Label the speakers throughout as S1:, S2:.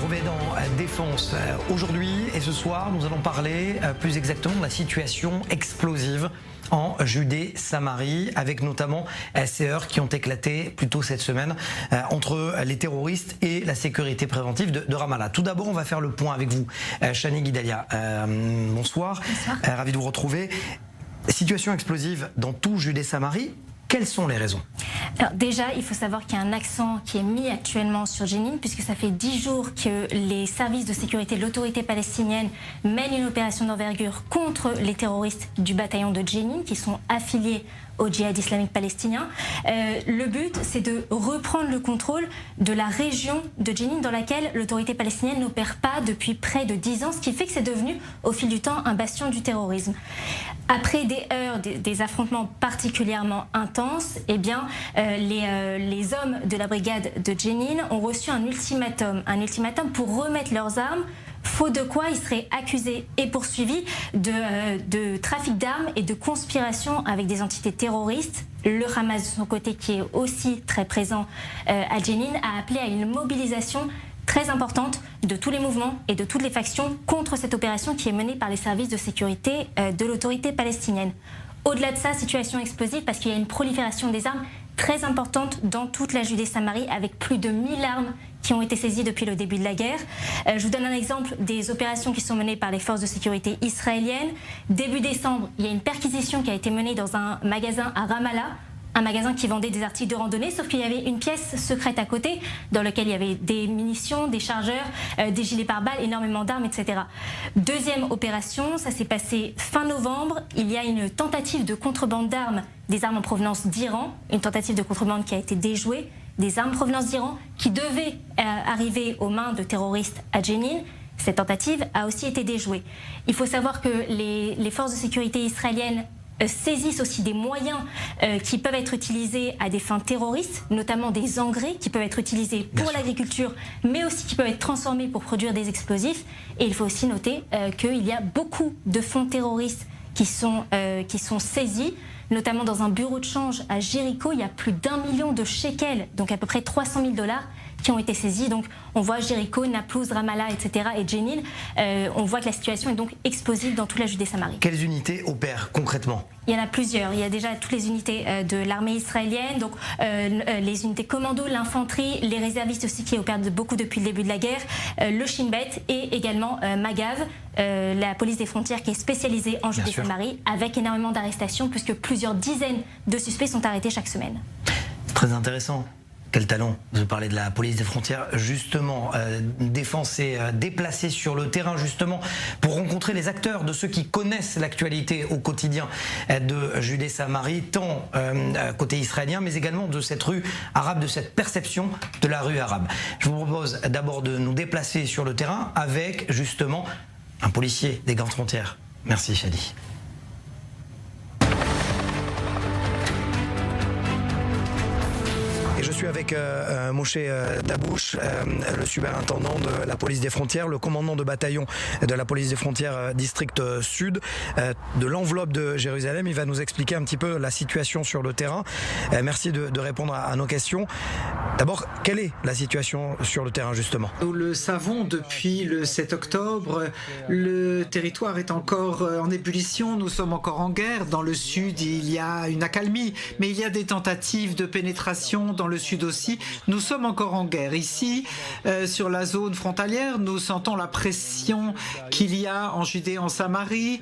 S1: retrouvez dans Défense aujourd'hui et ce soir nous allons parler plus exactement de la situation explosive en Judée-Samarie, avec notamment ces heurts qui ont éclaté plus tôt cette semaine entre les terroristes et la sécurité préventive de Ramallah. Tout d'abord, on va faire le point avec vous, Chani Guidalia. Bonsoir, ravi de vous retrouver. Situation explosive dans tout Judée-Samarie. Quelles sont les raisons?
S2: Alors déjà, il faut savoir qu'il y a un accent qui est mis actuellement sur Jenin, puisque ça fait 10 jours que les services de sécurité de l'autorité palestinienne mènent une opération d'envergure contre les terroristes du bataillon de Jenin, qui sont affiliés au djihad islamique palestinien. Le but, c'est de reprendre le contrôle de la région de Jenin dans laquelle l'autorité palestinienne n'opère pas depuis près de 10 ans, ce qui fait que c'est devenu, au fil du temps, un bastion du terrorisme. Après des heurts, des affrontements particulièrement intenses, eh bien, les hommes de la brigade de Jenin ont reçu un ultimatum pour remettre leurs armes, faute de quoi ils seraient accusés et poursuivis de trafic d'armes et de conspiration avec des entités terroristes. Le Hamas, de son côté, qui est aussi très présent à Jenin, a appelé à une mobilisation très importante de tous les mouvements et de toutes les factions contre cette opération qui est menée par les services de sécurité de l'autorité palestinienne. Au-delà de ça, situation explosive parce qu'il y a une prolifération des armes très importante dans toute la Judée-Samarie, avec plus de 1000 armes qui ont été saisies depuis le début de la guerre. Je vous donne un exemple des opérations qui sont menées par les forces de sécurité israéliennes. Début décembre, il y a une perquisition qui a été menée dans un magasin à Ramallah, un magasin qui vendait des articles de randonnée, sauf qu'il y avait une pièce secrète à côté dans laquelle il y avait des munitions, des chargeurs, des gilets pare-balles, énormément d'armes, etc. Deuxième opération, ça s'est passé fin novembre. Il y a une tentative de contrebande d'armes, des armes en provenance d'Iran, une tentative de contrebande qui a été déjouée, des armes en provenance d'Iran qui devaient arriver aux mains de terroristes à Jenin. Cette tentative a aussi été déjouée. Il faut savoir que les forces de sécurité israéliennes saisissent aussi des moyens qui peuvent être utilisés à des fins terroristes, notamment des engrais qui peuvent être utilisés pour l'agriculture, mais aussi qui peuvent être transformés pour produire des explosifs. Et il faut aussi noter qu'il y a beaucoup de fonds terroristes qui sont saisis, notamment dans un bureau de change à Jéricho. Il y a plus d'1 million de shekels, donc à peu près 300 000 $, qui ont été saisis. Donc on voit Jéricho, Naplouse, Ramallah, etc. et Jenin. On voit que la situation est donc explosive dans toute la Judée-Samarie.
S1: Quelles unités opèrent concrètement?
S2: Il y en a plusieurs. Il y a déjà toutes les unités de l'armée israélienne, donc les unités commando, l'infanterie, les réservistes aussi qui opèrent beaucoup depuis le début de la guerre, le Shin Bet et également Magav, la police des frontières qui est spécialisée en Judée-Samarie, avec énormément d'arrestations puisque plusieurs dizaines de suspects sont arrêtés chaque semaine.
S1: Très intéressant. Quel talent de parler de la police des frontières, justement. Défense est déplacée sur le terrain, justement, pour rencontrer les acteurs de ceux qui connaissent l'actualité au quotidien de Judée-Samarie, tant côté israélien, mais également de cette rue arabe, de cette perception de la rue arabe. Je vous propose d'abord de nous déplacer sur le terrain avec, justement, un policier des gardes frontières. Merci, Chadi. Je suis avec Moshe Dabouche, le superintendant de la police des frontières, le commandant de bataillon de la police des frontières district sud de l'enveloppe de Jérusalem. Il va nous expliquer un petit peu la situation sur le terrain. Merci de répondre à nos questions. D'abord, quelle est la situation sur le terrain justement?
S3: Nous le savons depuis le 7 octobre, le territoire est encore en ébullition, nous sommes encore en guerre. Dans le sud, il y a une accalmie, mais il y a des tentatives de pénétration dans le sud aussi. Nous sommes encore en guerre. Ici, sur la zone frontalière, nous sentons la pression qu'il y a en Judée, en Samarie.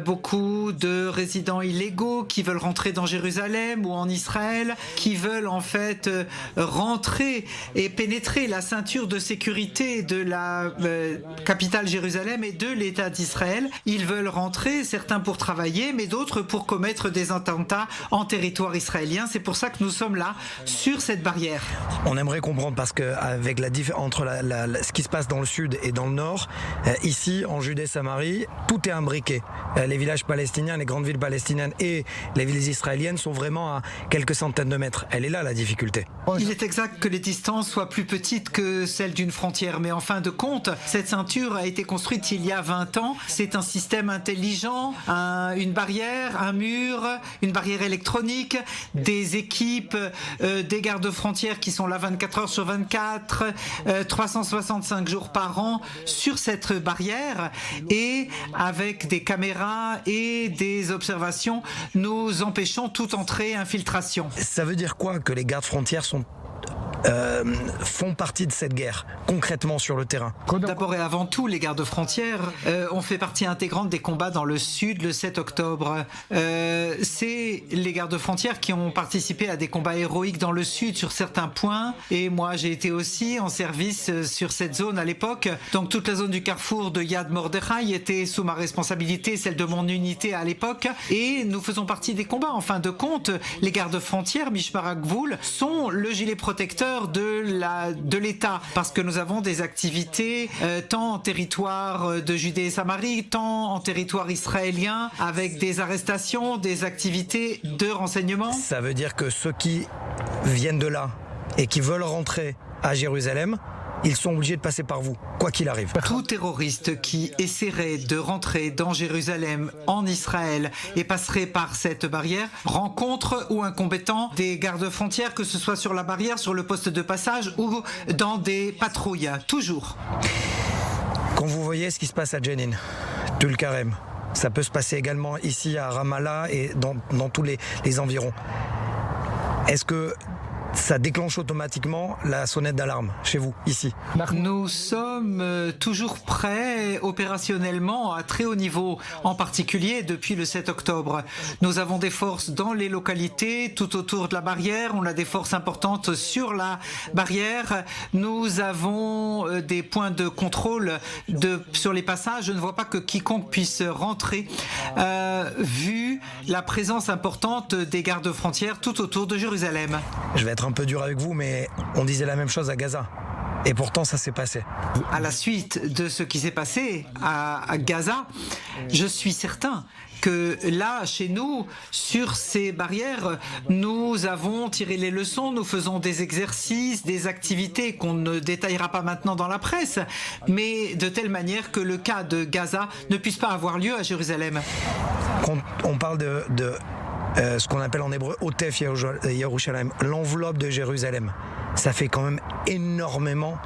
S3: Beaucoup de résidents illégaux qui veulent rentrer dans Jérusalem ou en Israël, qui veulent en fait rentrer et pénétrer la ceinture de sécurité de la capitale Jérusalem et de l'État d'Israël. Ils veulent rentrer, certains pour travailler, mais d'autres pour commettre des attentats en territoire israélien. C'est pour ça que nous sommes là, sur cette barrière.
S1: On aimerait comprendre parce que avec entre ce qui se passe dans le sud et dans le nord, ici en Judée-Samarie, tout est imbriqué. Les villages palestiniens, les grandes villes palestiniennes et les villes israéliennes sont vraiment à quelques centaines de mètres. Elle est là la difficulté.
S3: Il est exact que les distances soient plus petites que celles d'une frontière, mais en fin de compte, cette ceinture a été construite il y a 20 ans. C'est un système intelligent, une barrière, un mur, une barrière électronique, des équipes, des gardes-frontières qui sont là 24 heures sur 24, 365 jours par an sur cette barrière, et avec des caméras et des observations, nous empêchons toute entrée et infiltration.
S1: Ça veut dire quoi que les gardes-frontières font partie de cette guerre, concrètement sur le terrain?
S3: D'abord et avant tout, les gardes-frontières ont fait partie intégrante des combats dans le Sud le 7 octobre. C'est les gardes-frontières qui ont participé à des combats héroïques dans le Sud sur certains points, et moi j'ai été aussi en service sur cette zone à l'époque. Donc toute la zone du carrefour de Yad Mordechai était sous ma responsabilité, celle de mon unité à l'époque, et nous faisons partie des combats. En fin de compte, les gardes-frontières, Mishmar HaGvul, sont le gilet protecteur de l'État, parce que nous avons des activités tant en territoire de Judée et Samarie, tant en territoire israélien, avec des arrestations, des activités de renseignement.
S1: Ça veut dire que ceux qui viennent de là et qui veulent rentrer à Jérusalem, ils sont obligés de passer par vous, quoi qu'il arrive.
S3: Tout terroriste qui essaierait de rentrer dans Jérusalem, en Israël, et passerait par cette barrière, rencontre ou un combattant des gardes-frontières, que ce soit sur la barrière, sur le poste de passage ou dans des patrouilles, toujours.
S1: Quand vous voyez ce qui se passe à Jenin, Tulkarem, ça peut se passer également ici à Ramallah et dans tous les environs. Est-ce que ça déclenche automatiquement la sonnette d'alarme chez vous, ici?
S3: Nous sommes toujours prêts opérationnellement à très haut niveau, en particulier depuis le 7 octobre. Nous avons des forces dans les localités, tout autour de la barrière. On a des forces importantes sur la barrière. Nous avons des points de contrôle sur les passages. Je ne vois pas que quiconque puisse rentrer, vu la présence importante des gardes-frontières tout autour de Jérusalem.
S1: Je vais être un peu dur avec vous, mais on disait la même chose à Gaza. Et pourtant, ça s'est passé.
S3: À la suite de ce qui s'est passé à Gaza, je suis certain que là, chez nous, sur ces barrières, nous avons tiré les leçons, nous faisons des exercices, des activités qu'on ne détaillera pas maintenant dans la presse, mais de telle manière que le cas de Gaza ne puisse pas avoir lieu à Jérusalem.
S1: Quand on parle de ce qu'on appelle en hébreu Otef Yerushalayim, l'enveloppe de Jérusalem, ça fait quand même énormément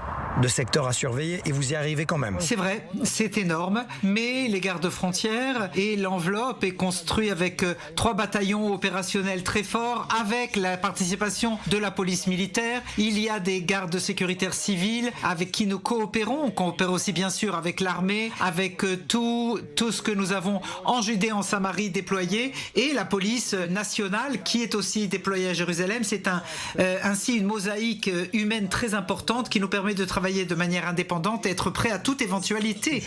S1: de secteurs à surveiller, et vous y arrivez quand même.
S3: C'est vrai, c'est énorme, mais les gardes-frontières et l'enveloppe est construit avec 3 bataillons opérationnels très forts, avec la participation de la police militaire. Il y a des gardes sécuritaires civils avec qui nous coopérons. On coopère aussi bien sûr avec l'armée, avec tout ce que nous avons en Judée, en Samarie déployé, et la police nationale qui est aussi déployée à Jérusalem. C'est ainsi une mosaïque humaine très importante qui nous permet de travailler de manière indépendante et être prêt à toute éventualité.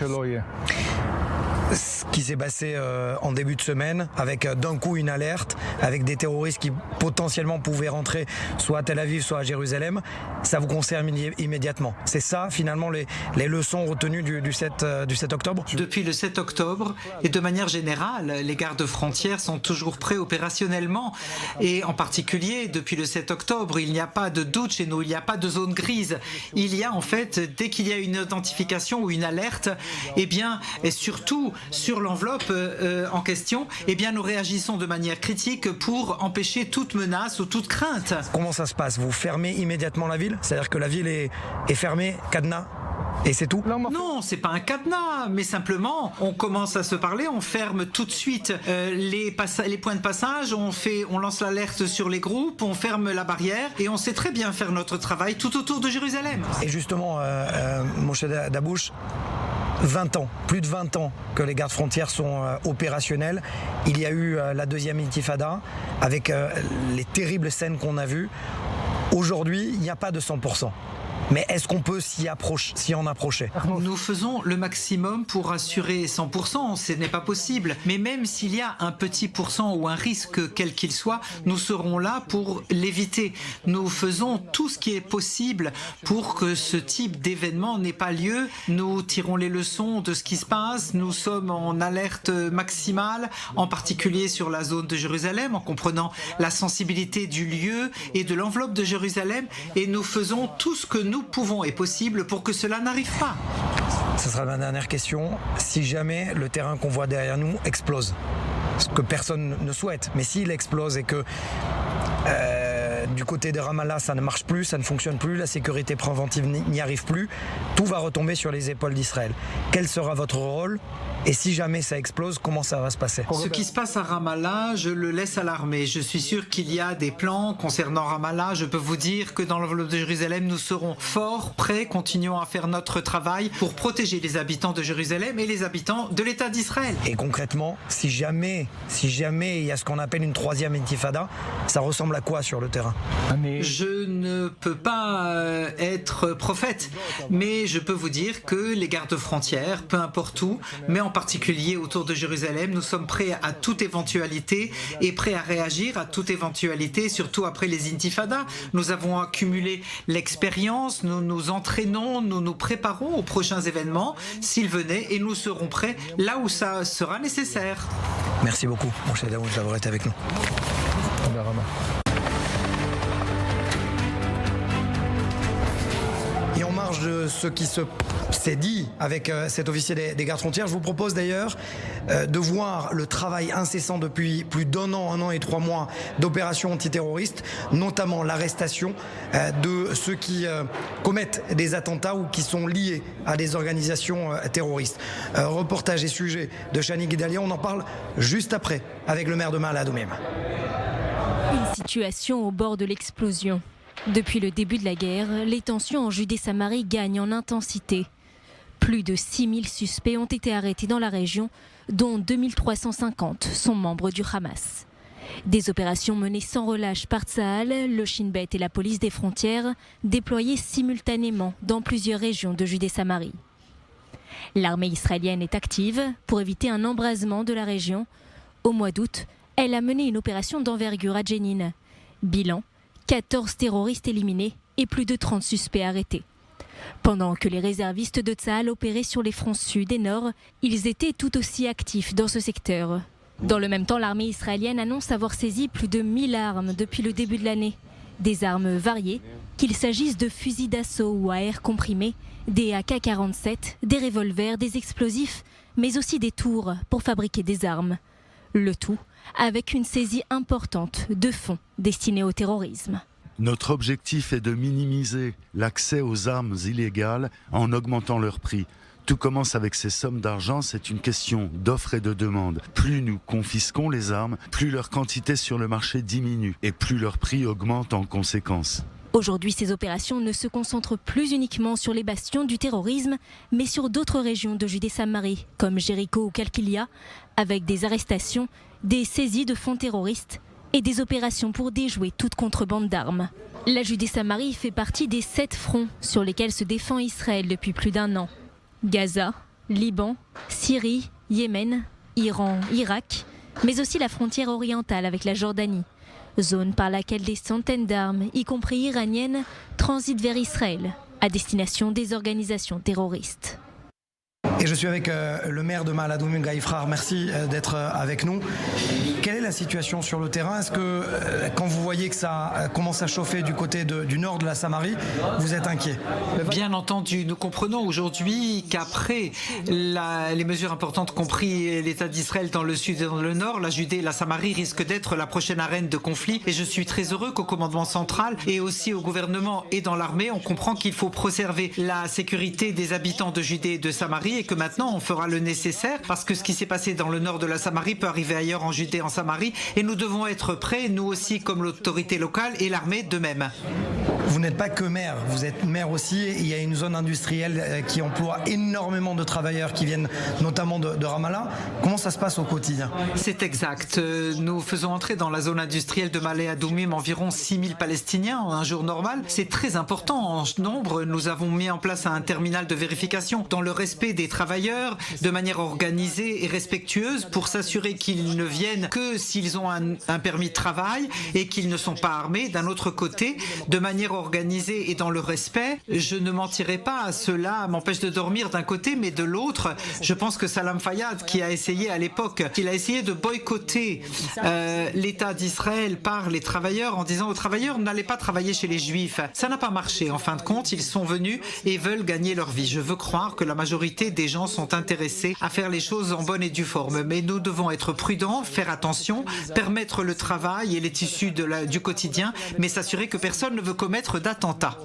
S1: Ce qui s'est passé en début de semaine, avec d'un coup une alerte, avec des terroristes qui potentiellement pouvaient rentrer soit à Tel Aviv, soit à Jérusalem, ça vous concerne immédiatement. C'est ça, finalement, les leçons retenues du 7 octobre?
S3: Depuis le 7 octobre, et de manière générale, les gardes-frontières sont toujours prêts opérationnellement. Et en particulier, depuis le 7 octobre, il n'y a pas de doute chez nous, il n'y a pas de zone grise. Il y a en fait, dès qu'il y a une identification ou une alerte, et surtout sur l'enveloppe en question, nous réagissons de manière critique pour empêcher toute menace ou toute crainte.
S1: Comment ça se passe? Vous fermez immédiatement la ville? C'est-à-dire que la ville est fermée, cadenas, et c'est tout?
S3: Non, c'est pas un cadenas, mais simplement on commence à se parler, on ferme tout de suite les points de passage, on lance l'alerte sur les groupes, on ferme la barrière, et on sait très bien faire notre travail tout autour de Jérusalem.
S1: Et justement, Moshe Dabouche, 20 ans, plus de 20 ans que les gardes-frontières sont opérationnels. Il y a eu la deuxième intifada avec les terribles scènes qu'on a vues. Aujourd'hui, il n'y a pas de 100%. Mais est-ce qu'on peut s'y en approcher?
S3: Nous faisons le maximum pour assurer 100%, ce n'est pas possible. Mais même s'il y a un petit pourcent ou un risque quel qu'il soit, nous serons là pour l'éviter. Nous faisons tout ce qui est possible pour que ce type d'événement n'ait pas lieu. Nous tirons les leçons de ce qui se passe. Nous sommes en alerte maximale, en particulier sur la zone de Jérusalem, en comprenant la sensibilité du lieu et de l'enveloppe de Jérusalem. Et nous faisons tout ce que nous pouvons et possible pour que cela n'arrive pas.
S1: Ce sera ma dernière question. Si jamais le terrain qu'on voit derrière nous explose, ce que personne ne souhaite, mais s'il explose et que du côté de Ramallah ça ne marche plus, ça ne fonctionne plus, la sécurité préventive n'y arrive plus, tout va retomber sur les épaules d'Israël. Quel sera votre rôle? Et si jamais ça explose, comment ça va se passer?
S3: Ce qui se passe à Ramallah, je le laisse à l'armée. Je suis sûr qu'il y a des plans concernant Ramallah. Je peux vous dire que dans l'enveloppe de Jérusalem, nous serons forts, prêts, continuons à faire notre travail pour protéger les habitants de Jérusalem et les habitants de l'État d'Israël.
S1: Et concrètement, si jamais il y a ce qu'on appelle une troisième intifada, ça ressemble à quoi sur le terrain?
S3: Je ne peux pas être prophète, mais je peux vous dire que les gardes-frontières, peu importe où, mais en particulier autour de Jérusalem, nous sommes prêts à toute éventualité et prêts à réagir à toute éventualité, surtout après les intifadas. Nous avons accumulé l'expérience, nous nous entraînons, nous nous préparons aux prochains événements s'ils venaient et nous serons prêts là où ça sera nécessaire.
S1: Merci beaucoup, mon cher Daoud, d'avoir été avec nous. Et en marge de ce qui s'est dit avec cet officier des gardes frontières, je vous propose d'ailleurs de voir le travail incessant depuis plus d'un an et 3 mois d'opérations antiterroristes, notamment l'arrestation de ceux qui commettent des attentats ou qui sont liés à des organisations terroristes. Reportage et sujet de Shani Guidalia, on en parle juste après avec le maire de Ma'ale Adumim.
S4: Une situation au bord de l'explosion. Depuis le début de la guerre, les tensions en Judée-Samarie gagnent en intensité. Plus de 6000 suspects ont été arrêtés dans la région, dont 2350 sont membres du Hamas. Des opérations menées sans relâche par Tsahal, le Shin Bet et la police des frontières, déployées simultanément dans plusieurs régions de Judée-Samarie. L'armée israélienne est active pour éviter un embrasement de la région. Au mois d'août, elle a mené une opération d'envergure à Jenin. Bilan, 14 terroristes éliminés et plus de 30 suspects arrêtés. Pendant que les réservistes de Tsahal opéraient sur les fronts sud et nord, ils étaient tout aussi actifs dans ce secteur. Dans le même temps, l'armée israélienne annonce avoir saisi plus de 1000 armes depuis le début de l'année. Des armes variées, qu'il s'agisse de fusils d'assaut ou à air comprimé, des AK-47, des revolvers, des explosifs, mais aussi des tours pour fabriquer des armes. Le tout avec une saisie importante de fonds destinés au terrorisme.
S5: Notre objectif est de minimiser l'accès aux armes illégales en augmentant leur prix. Tout commence avec ces sommes d'argent, c'est une question d'offre et de demande. Plus nous confisquons les armes, plus leur quantité sur le marché diminue et plus leur prix augmente en conséquence.
S4: Aujourd'hui, ces opérations ne se concentrent plus uniquement sur les bastions du terrorisme, mais sur d'autres régions de Judée-Samarie, comme Jéricho ou Kalkilia, avec des arrestations, des saisies de fonds terroristes et des opérations pour déjouer toute contrebande d'armes. La Judée-Samarie fait partie des 7 fronts sur lesquels se défend Israël depuis plus d'1 an. Gaza, Liban, Syrie, Yémen, Iran, Irak, mais aussi la frontière orientale avec la Jordanie. Zone par laquelle des centaines d'armes, y compris iraniennes, transitent vers Israël, à destination des organisations terroristes.
S1: Et je suis avec le maire de Ma'ale Adumim, Guy Frard. Merci d'être avec nous. Quelle est la situation sur le terrain? Est-ce que quand vous voyez que ça commence à chauffer du côté du nord de la Samarie, vous êtes inquiet?
S3: Bien entendu, nous comprenons aujourd'hui qu'après les mesures importantes qu'ont pris l'État d'Israël dans le sud et dans le nord, la Judée et la Samarie risquent d'être la prochaine arène de conflit. Et je suis très heureux qu'au commandement central et aussi au gouvernement et dans l'armée, on comprend qu'il faut préserver la sécurité des habitants de Judée et de Samarie et que maintenant on fera le nécessaire parce que ce qui s'est passé dans le nord de la Samarie peut arriver ailleurs en Judée, en Samarie, et nous devons être prêts, nous aussi comme l'autorité locale et l'armée de même.
S1: Vous n'êtes pas que maire, vous êtes maire aussi. Il y a une zone industrielle qui emploie énormément de travailleurs qui viennent notamment de Ramallah. Comment ça se passe au quotidien?
S3: C'est exact. Nous faisons entrer dans la zone industrielle de Ma'ale Adumim environ 6000 Palestiniens en un jour normal. C'est très important en nombre. Nous avons mis en place un terminal de vérification dans le respect des travailleurs, de manière organisée et respectueuse pour s'assurer qu'ils ne viennent que s'ils ont un permis de travail et qu'ils ne sont pas armés. D'un autre côté, de manière organisée et dans le respect, je ne mentirai pas, cela m'empêche de dormir d'un côté, mais de l'autre, je pense que Salam Fayyad, qui a essayé à l'époque, il a essayé de boycotter l'État d'Israël par les travailleurs en disant aux travailleurs n'allez pas travailler chez les Juifs. Ça n'a pas marché. En fin de compte, ils sont venus et veulent gagner leur vie. Je veux croire que la majorité des gens sont intéressés à faire les choses en bonne et due forme. Mais nous devons être prudents, faire attention, permettre le travail et les tissus du quotidien, mais s'assurer que personne ne veut commettre d'attentats.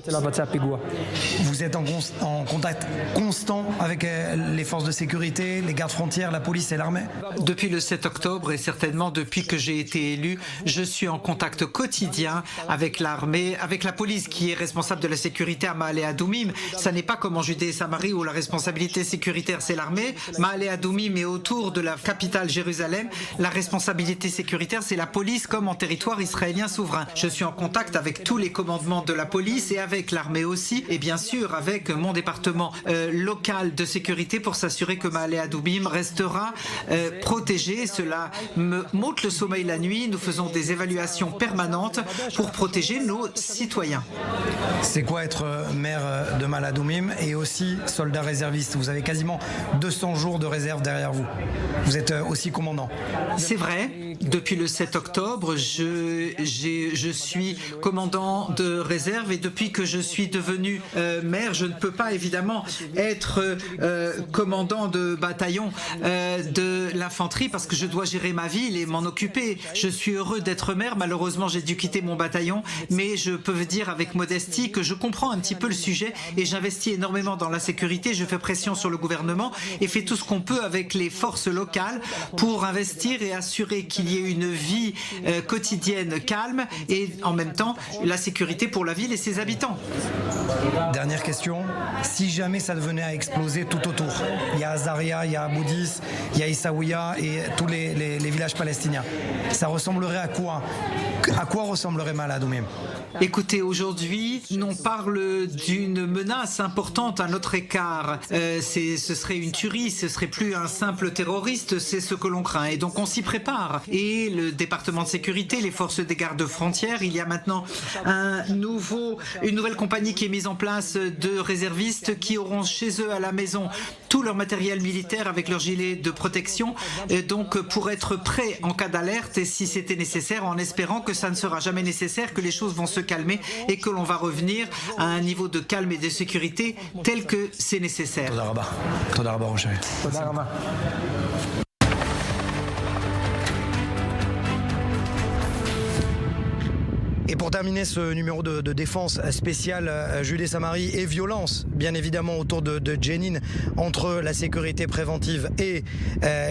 S1: Vous êtes en contact constant avec les forces de sécurité, les gardes frontières, la police et l'armée?
S3: Depuis le 7 octobre et certainement depuis que j'ai été élu, je suis en contact quotidien avec l'armée, avec la police qui est responsable de la sécurité à Ma'ale Adumim. Ça n'est pas comme en Judée et Samarie où la responsabilité sécuritaire c'est l'armée. Ma'ale Adumim et autour de la capitale Jérusalem, la responsabilité sécuritaire c'est la police comme en territoire israélien souverain. Je suis en contact avec tous les commandements de la police et avec l'armée aussi et bien sûr avec mon département local de sécurité pour s'assurer que Ma'ale Adumim restera protégé. Cela me monte le sommeil la nuit. Nous faisons des évaluations permanentes pour protéger nos citoyens.
S1: C'est quoi être maire de Ma'ale Adumim et aussi soldat réserviste? Vous avez quasiment 200 jours de réserve derrière vous. Vous êtes aussi commandant.
S3: C'est vrai. Depuis le 7 octobre, je suis commandant de réserve et depuis que je suis devenu maire, je ne peux pas évidemment être commandant de bataillon de l'infanterie parce que je dois gérer ma ville et m'en occuper. Je suis heureux d'être maire. Malheureusement, j'ai dû quitter mon bataillon, mais je peux vous dire avec modestie que je comprends un petit peu le sujet et j'investis énormément dans la sécurité. Je fais pression sur le gouvernement et fais tout ce qu'on peut avec les forces locales pour investir et assurer qu'il y ait une vie quotidienne calme et en même temps la sécurité pour la ville et ses habitants.
S1: Dernière question, si jamais ça devenait à exploser tout autour, il y a Azaria, il y a Aboudis, il y a Essaouia et tous les villages palestiniens, ça ressemblerait à quoi? À quoi ressemblerait Ma'ale Adumim?
S3: Écoutez, aujourd'hui, on parle d'une menace importante à notre écart. Ce serait une tuerie, ce serait plus un simple terroriste, c'est ce que l'on craint. Et donc on s'y prépare. Et le département de sécurité, les forces des gardes frontières, il y a maintenant une nouvelle compagnie qui est mise en place de réservistes qui auront chez eux à la maison tout leur matériel militaire avec leur gilet de protection, donc pour être prêts en cas d'alerte et si c'était nécessaire, en espérant que ça ne sera jamais nécessaire, que les choses vont se calmer et que l'on va revenir à un niveau de calme et de sécurité tel que c'est nécessaire.
S1: Toda Rabba, Rocher. Et pour terminer ce numéro de défense spéciale Judée-Samarie et violence, bien évidemment autour de Jenin, entre la sécurité préventive et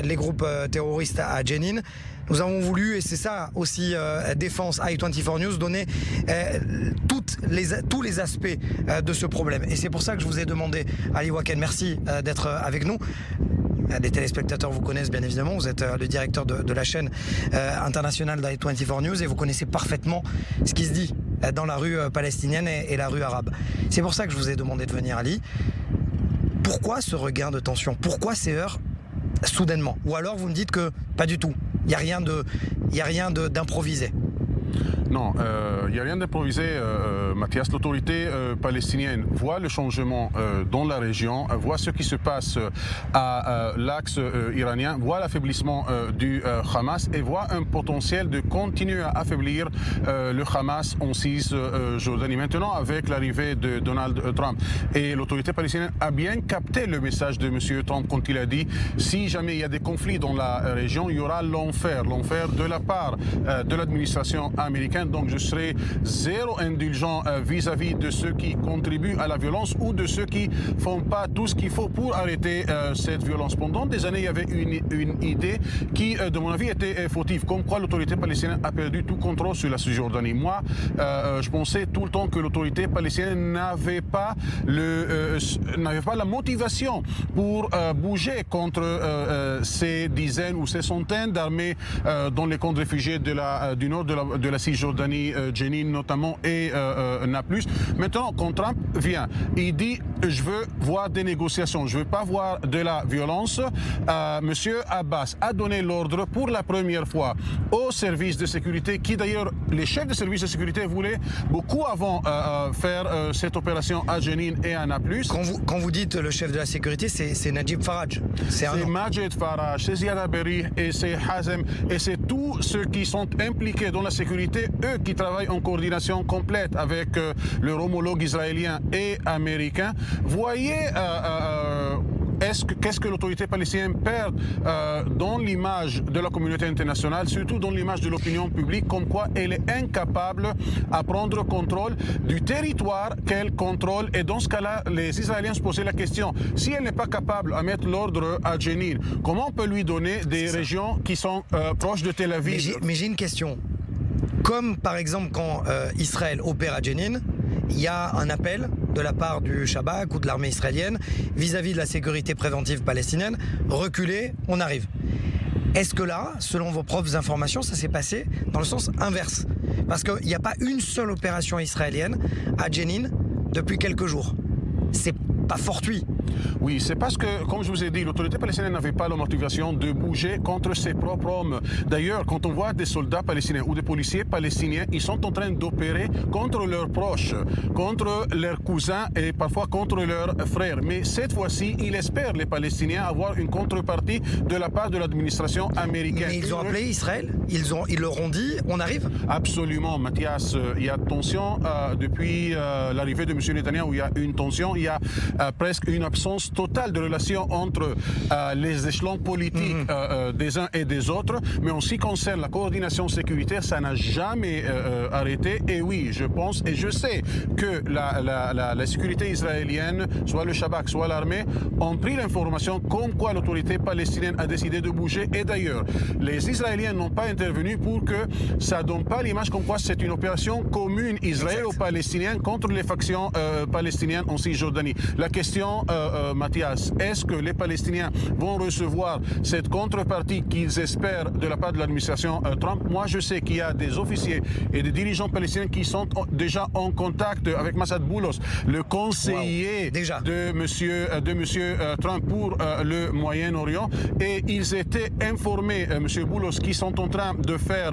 S1: les groupes terroristes à Jenin, nous avons voulu, et c'est ça aussi Défense i24 News, donner tous les aspects de ce problème. Et c'est pour ça que je vous ai demandé, Ali Waken, merci d'être avec nous. Les téléspectateurs vous connaissent bien évidemment, vous êtes le directeur de la chaîne internationale d'i24 News et vous connaissez parfaitement ce qui se dit dans la rue palestinienne et la rue arabe. C'est pour ça que je vous ai demandé de venir, Ali. Pourquoi ce regain de tension? Pourquoi ces heurts soudainement? Ou alors vous me dites que pas du tout, il n'y a rien d'improvisé?
S6: Non, il n'y a rien d'improvisé, Mathias. L'autorité palestinienne voit le changement dans la région, voit ce qui se passe à l'axe iranien, voit l'affaiblissement du Hamas et voit un potentiel de continuer à affaiblir le Hamas en Cisjordanie. Maintenant, avec l'arrivée de Donald Trump. Et l'autorité palestinienne a bien capté le message de M. Trump quand il a dit si jamais il y a des conflits dans la région, il y aura l'enfer de la part de l'administration américaine palestinienne, donc je serai zéro indulgent vis-à-vis de ceux qui contribuent à la violence ou de ceux qui font pas tout ce qu'il faut pour arrêter cette violence. Pendant des années, il y avait une idée qui, de mon avis, était fautive, comme quoi l'autorité palestinienne a perdu tout contrôle sur la Cisjordanie. Moi, je pensais tout le temps que l'autorité palestinienne n'avait pas la motivation pour bouger contre ces dizaines ou ces centaines d'armées dans les camps de réfugiés du nord de la Cisjordanie, Jenin notamment, et Nablus. Maintenant, quand Trump vient, il dit « je veux voir des négociations, je ne veux pas voir de la violence ». Monsieur Abbas a donné l'ordre pour la première fois aux services de sécurité, qui d'ailleurs, les chefs de services de sécurité voulaient beaucoup avant faire cette opération à Jenin et à Nablus.
S1: Quand vous dites le chef de la sécurité, c'est Najib Faraj.
S6: C'est Majed Faraj, c'est Ziad Berri et c'est Hazem, et c'est tous ceux qui sont impliqués dans la sécurité, eux qui travaillent en coordination complète avec leur homologue israélien et américain. Voyez qu'est-ce que l'autorité palestinienne perd dans l'image de la communauté internationale, surtout dans l'image de l'opinion publique, comme quoi elle est incapable à prendre contrôle du territoire qu'elle contrôle. Et dans ce cas-là, les Israéliens se posaient la question, si elle n'est pas capable à mettre l'ordre à Jenin, comment on peut lui donner des régions qui sont proches de Tel Aviv?
S1: Mais j'ai une question. Comme par exemple quand Israël opère à Jenin, il y a un appel de la part du Shabak ou de l'armée israélienne vis-à-vis de la sécurité préventive palestinienne, reculez, on arrive. Est-ce que là, selon vos propres informations, ça s'est passé dans le sens inverse? Parce qu'il n'y a pas une seule opération israélienne à Jenin depuis quelques jours. C'est pas fortuit.
S6: Oui, c'est parce que, comme je vous ai dit, l'autorité palestinienne n'avait pas la motivation de bouger contre ses propres hommes. D'ailleurs, quand on voit des soldats palestiniens ou des policiers palestiniens, ils sont en train d'opérer contre leurs proches, contre leurs cousins et parfois contre leurs frères. Mais cette fois-ci, ils espèrent, les Palestiniens, avoir une contrepartie de la part de l'administration américaine.
S1: Mais ils ont appelé Israël, ils leur ont dit, on arrive?
S6: Absolument, Mathias. Il y a tension depuis l'arrivée de M. Netanyahu. Il y a une tension, il y a presque une absence totale de relations entre les échelons politiques des uns et des autres. Mais en ce qui concerne la coordination sécuritaire, ça n'a jamais arrêté. Et oui, je pense et je sais que la sécurité israélienne, soit le Shabak, soit l'armée, ont pris l'information comme quoi l'autorité palestinienne a décidé de bouger. Et d'ailleurs, les Israéliens n'ont pas intervenu pour que ça ne donne pas l'image comme quoi c'est une opération commune israélo-palestinienne contre les factions palestiniennes en Cisjordanie. La question, Mathias, est-ce que les Palestiniens vont recevoir cette contrepartie qu'ils espèrent de la part de l'administration Trump? Moi, je sais qu'il y a des officiers et des dirigeants palestiniens qui sont déjà en contact avec Massad Boulos, le conseiller de monsieur Trump pour le Moyen-Orient, et ils étaient informés, monsieur Boulos, qui sont en train de faire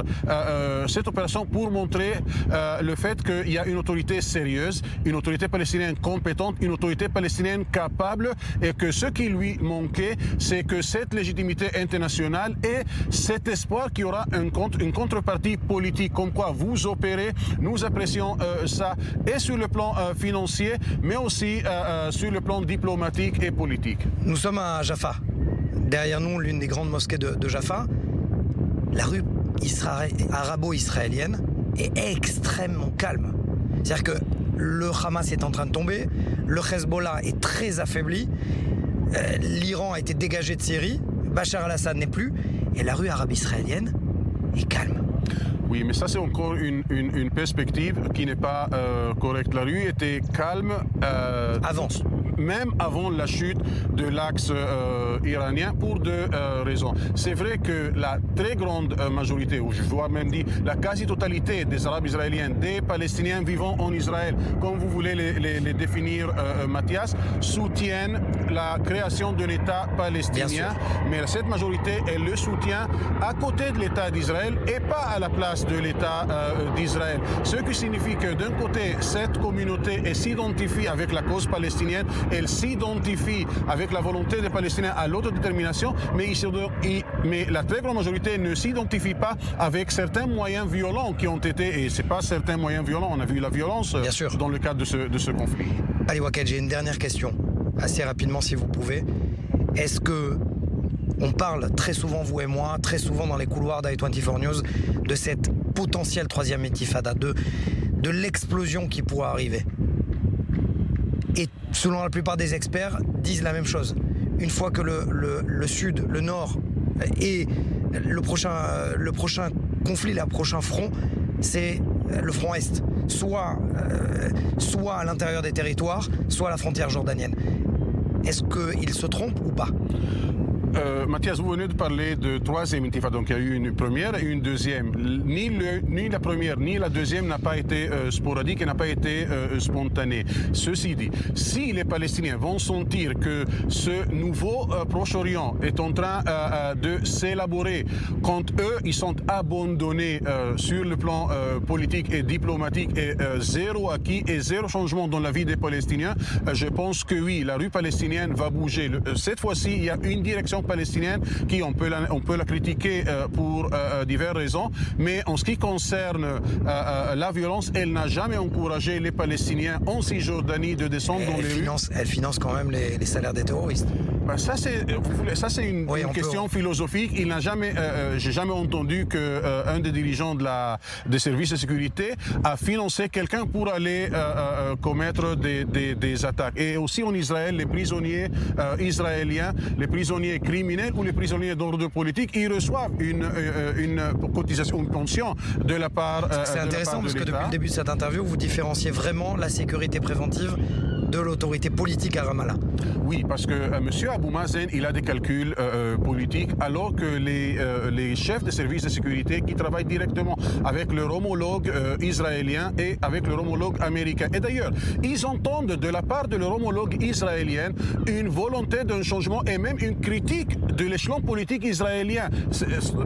S6: cette opération pour montrer le fait qu'il y a une autorité sérieuse, une autorité palestinienne compétente, une autorité palestinienne capable, et que ce qui lui manquait, c'est que cette légitimité internationale et cet espoir qu'il y aura une contrepartie politique, comme quoi vous opérez, nous apprécions ça, et sur le plan financier, mais aussi sur le plan diplomatique et politique.
S1: Nous sommes à Jaffa. Derrière nous, l'une des grandes mosquées de Jaffa. La rue arabo-israélienne est extrêmement calme. C'est-à-dire que le Hamas est en train de tomber, le Hezbollah est très affaibli, l'Iran a été dégagé de Syrie, Bachar al-Assad n'est plus, et la rue arabe-israélienne est calme.
S6: Oui, mais ça c'est encore une perspective qui n'est pas correcte. La rue était calme même avant la chute de l'axe iranien pour deux raisons. C'est vrai que la très grande majorité, ou je dois même dire la quasi-totalité des Arabes israéliens, des Palestiniens vivant en Israël, comme vous voulez les définir, Mathias, soutiennent la création d'un État palestinien. Mais cette majorité, elle le soutient à côté de l'État d'Israël et pas à la place de l'État d'Israël. Ce qui signifie que d'un côté, cette communauté s'identifie avec la cause palestinienne, elle s'identifie avec la volonté des Palestiniens à l'autodétermination, mais la très grande majorité ne s'identifie pas avec certains moyens violents qui ont été, et ce n'est pas certains moyens violents, on a vu la violence dans le cadre de ce conflit.
S1: Ali Waked, j'ai une dernière question, assez rapidement si vous pouvez. Est-ce que On parle très souvent, vous et moi, très souvent dans les couloirs d'I24 News, de cette potentielle troisième intifada, de l'explosion qui pourrait arriver. Et selon la plupart des experts, disent la même chose. Une fois que le sud, le nord et le prochain conflit, le prochain front, c'est le front est, soit à l'intérieur des territoires, soit à la frontière jordanienne. Est-ce qu'il se trompe ou pas?
S6: Mathias, vous venez de parler de troisième intifada, donc il y a eu une première et une deuxième. Ni la première ni la deuxième n'a pas été sporadique et n'a pas été spontanée. Ceci dit, si les Palestiniens vont sentir que ce nouveau Proche-Orient est en train de s'élaborer, quand eux, ils sont abandonnés sur le plan politique et diplomatique et zéro acquis et zéro changement dans la vie des Palestiniens, je pense que oui, la rue palestinienne va bouger. Cette fois-ci, il y a une direction palestinienne qui, on peut la critiquer pour diverses raisons, mais en ce qui concerne la violence, elle n'a jamais encouragé les Palestiniens en Cisjordanie de descendre dans les rues.
S1: Elle finance quand même les salaires des terroristes.
S6: Ben ça c'est une question philosophique. J'ai jamais entendu qu'un des dirigeants des services de sécurité a financé quelqu'un pour aller commettre des attaques. Et aussi en Israël, les prisonniers israéliens, les prisonniers criminels ou les prisonniers d'ordre politique, ils reçoivent une cotisation, une pension de la part de l'État.
S1: C'est intéressant parce que depuis le début de cette interview, vous différenciez vraiment la sécurité préventive de l'autorité politique à Ramallah.
S6: Oui, parce que M. Abou Mazen, il a des calculs politiques, alors que les chefs de services de sécurité qui travaillent directement avec leur homologue israélien et avec leur homologue américain. Et d'ailleurs, ils entendent de la part de leur homologue israélien une volonté d'un changement et même une critique de l'échelon politique israélien.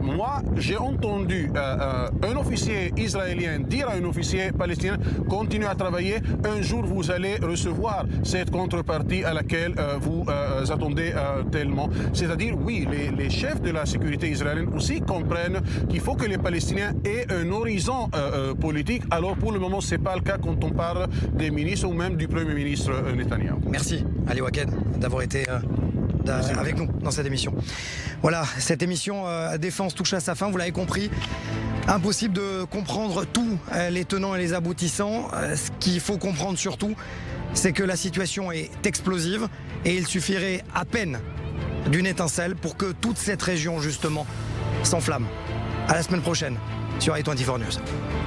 S6: Moi, j'ai entendu un officier israélien dire à un officier palestinien, continuez à travailler, un jour vous allez recevoir cette contrepartie à laquelle vous attendez tellement. C'est-à-dire, oui, les chefs de la sécurité israélienne aussi comprennent qu'il faut que les Palestiniens aient un horizon politique. Alors, pour le moment, ce n'est pas le cas quand on parle des ministres ou même du Premier ministre Netanyahou.
S1: Merci, Ali Waked, d'avoir été avec nous dans cette émission. Voilà, cette émission Défense touche à sa fin, vous l'avez compris. Impossible de comprendre tous les tenants et les aboutissants. Ce qu'il faut comprendre surtout, c'est que la situation est explosive et il suffirait à peine d'une étincelle pour que toute cette région, justement, s'enflamme. À la semaine prochaine sur I24 News.